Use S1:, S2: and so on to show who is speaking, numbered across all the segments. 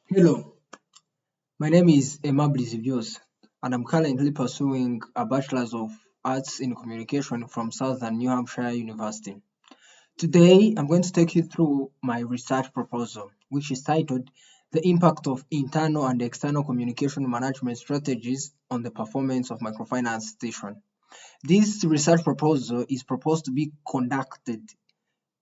S1: Hello, my name is Emma Blisibios, and I'm currently pursuing a Bachelor's of Arts in Communication from Southern New Hampshire University. Today, I'm going to take you through my research proposal, which is titled The Impact of Internal and External Communication Management Strategies on the Performance of Microfinance Institution. This research proposal is proposed to be conducted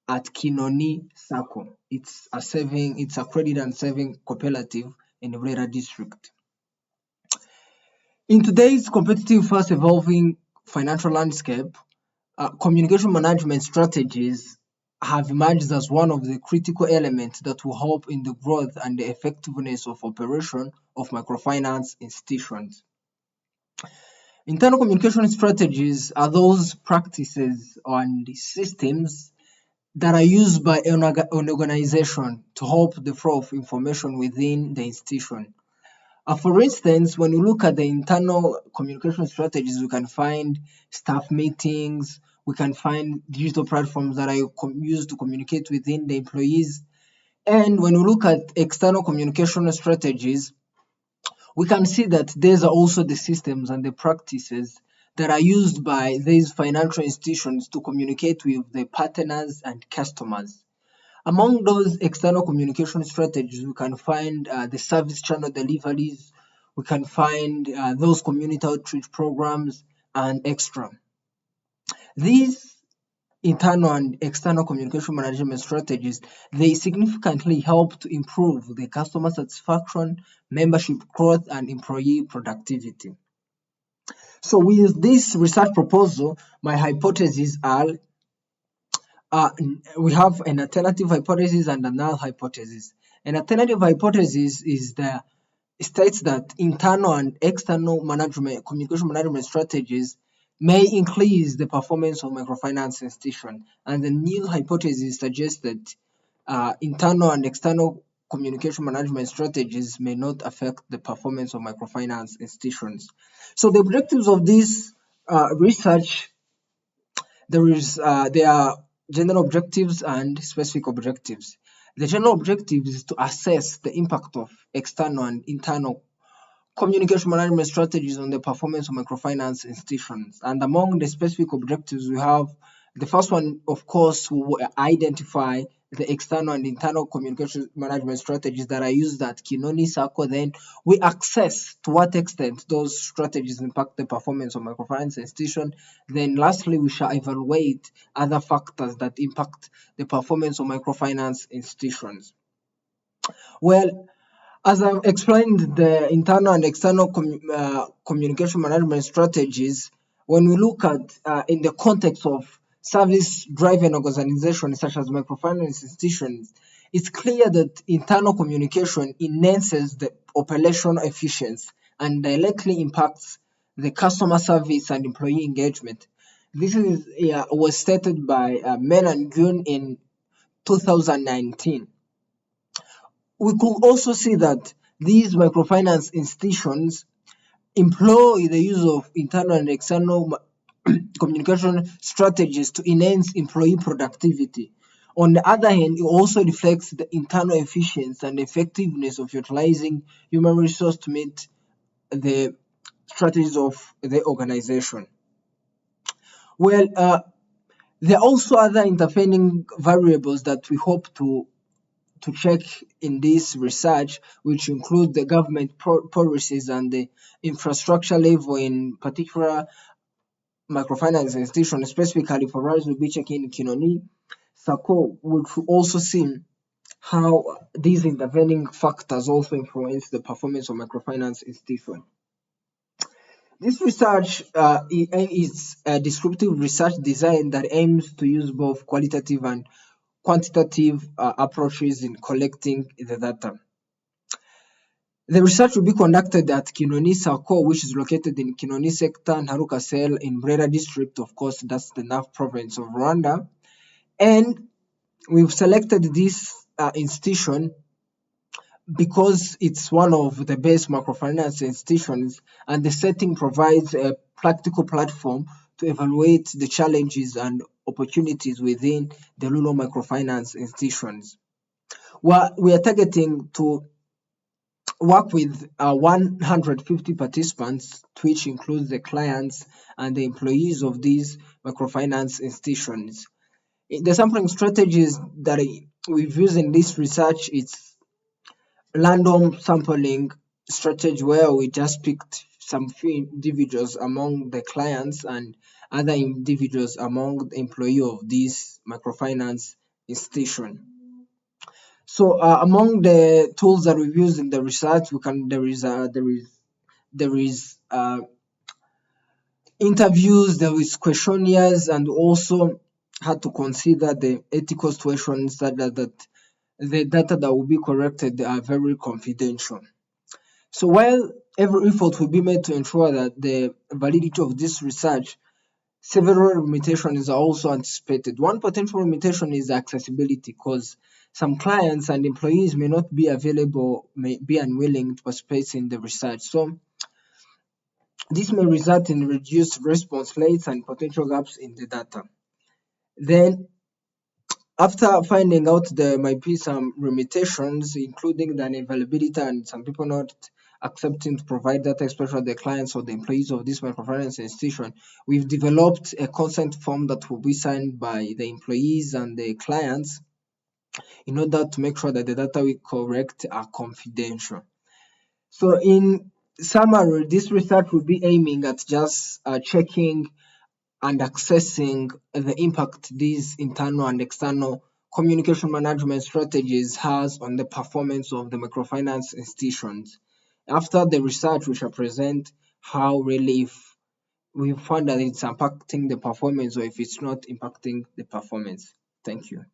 S1: at Kinoni Sacco. It's a credit and saving cooperative in the Breda district. In today's competitive, fast evolving financial landscape, communication management strategies have emerged as one of the critical elements that will help in the growth and the effectiveness of operation of microfinance institutions. Internal communication strategies are those practices and systems that are used by an organization to help the flow of information within the institution. For instance, when you look at the internal communication strategies, we can find staff meetings, we can find digital platforms that are used to communicate within the employees. And when we look at external communication strategies, we can see that these are also the systems and the practices that are used by these financial institutions to communicate with the partners and customers. Among those external communication strategies, we can find the service channel deliveries, we can find those community outreach programs, and extra. These internal and external communication management strategies, they significantly help to improve the customer satisfaction, membership growth, and employee productivity. So with this research proposal, my hypotheses are we have an alternative hypothesis and a null hypothesis. An alternative hypothesis is the states that internal and external management communication management strategies may increase the performance of microfinance institution, and the null hypothesis suggests that internal and external communication management strategies may not affect the performance of microfinance institutions. So the objectives of this research, there are general objectives and specific objectives. The general objective is to assess the impact of external and internal communication management strategies on the performance of microfinance institutions. And among the specific objectives, we have the first one, of course, will identify the external and internal communication management strategies that are used at Kinoni Sacco. Then we assess to what extent those strategies impact the performance of microfinance institution. Then lastly, we shall evaluate other factors that impact the performance of microfinance institutions. Well, as I've explained the internal and external communication management strategies, when we look at in the context of service-driven organizations such as microfinance institutions, it's clear that internal communication enhances the operational efficiency and directly impacts the customer service and employee engagement. This was stated by Men and June in 2019. We could also see that these microfinance institutions employ the use of internal and external communication strategies to enhance employee productivity. On the other hand, it also reflects the internal efficiency and effectiveness of utilizing human resource to meet the strategies of the organization. Well, there are also other intervening variables that we hope to check in this research, which include the government policies and the infrastructure level, in particular microfinance institutions, specifically for us, we'll be checking Kinoni Sacco, which will also see how these intervening factors also influence the performance of microfinance institutions. This research is a descriptive research design that aims to use both qualitative and quantitative approaches in collecting the data. The research will be conducted at Kinoni Sacco, which is located in Kinoni sector, Nharukasel in Breda district. Of course, that's the North province of Rwanda. And we've selected this institution because it's one of the best microfinance institutions, and the setting provides a practical platform to evaluate the challenges and opportunities within the rural microfinance institutions. We are targeting to work with 150 participants, which includes the clients and the employees of these microfinance institutions. The sampling strategies that we've used in this research, it's random sampling strategy where we just picked some few individuals among the clients and other individuals among the employee of this microfinance institution. So among the tools that we've used in the research, we can there is interviews, there is questionnaires, and also had to consider the ethical situations that the data that will be collected are very confidential. So while every effort will be made to ensure that the validity of this research, several limitations are also anticipated. One potential limitation is accessibility, because some clients and employees may not be available, may be unwilling to participate in the research. So this may result in reduced response rates and potential gaps in the data. Then, after finding out there might be some limitations, including the unavailability and some people not accepting to provide data, especially the clients or the employees of this microfinance institution, we've developed a consent form that will be signed by the employees and the clients in order to make sure that the data we collect are confidential. So in summary, this research will be aiming at just checking and assessing the impact these internal and external communication management strategies has on the performance of the microfinance institutions. After the research, we shall present how really if we found that it's impacting the performance or if it's not impacting the performance. Thank you.